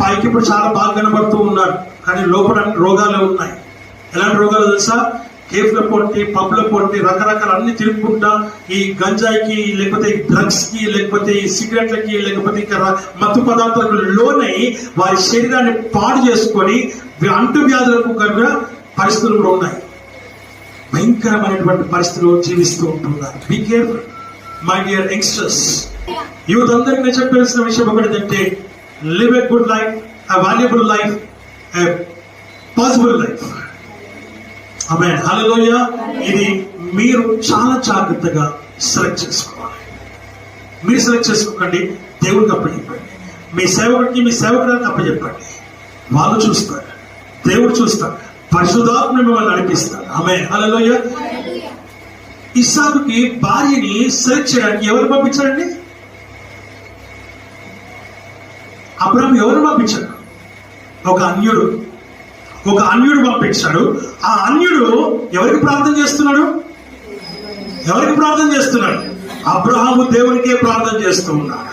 పైకి ఇప్పుడు చాలా బాగా కనబడుతూ ఉన్నారు, కానీ లోపల రోగాలే ఉన్నాయి. ఎలాంటి రోగాలు తెలుసా? కేఫ్ల పొట్టి, పబ్ల పొట్టి, రకరకాల అన్ని తిరుగుకుంటా ఈ గంజాయికి, లేకపోతే డ్రగ్స్ కి, లేకపోతే ఈ సిగరెట్లకి, లేకపోతే ఇంకా మత్తు పదార్థాలకు లోనై వారి శరీరాన్ని పాడు చేసుకొని అంటు వ్యాధులకు కనుక పరిస్థితులు కూడా ఉన్నాయి. భయంకరమైనటువంటి పరిస్థితులు జీవిస్తూ ఉంటున్నారు. Be careful my dear youngsters. Youth అందరికీ నేను చెప్పాల్సిన విషయం ఒకటి ఏంటంటే, live a good life, a valuable life, a possible life. Amen, hallelujah. ఇది మీరు చాలా జాగ్రత్తగా సెలెక్ట్ చేసుకోవాలి. మీరు సెలెక్ట్ చేసుకోకండి, దేవుడికి అప్పచెప్పండి. మీ సేవకురానికి అప్పచెప్పండి. వాళ్ళు చూస్తారు, దేవుడు చూస్తారు, పరిశుద్ధాత్మ మిమ్మల్ని నడిపిస్తారు. ఆమేన్, హల్లెలూయా. ఇస్సాకుకి భార్యని సెలెక్ట్ చేయడానికి ఎవరు పంపించారండి? అబ్రాహాం ఎవరు పంపించాడు? ఒక అన్యుడు పంపించాడు. ఆ అన్యుడు ఎవరికి ప్రార్థన చేస్తున్నాడు? అబ్రహాము దేవునికే ప్రార్థన చేస్తూ ఉన్నాడు.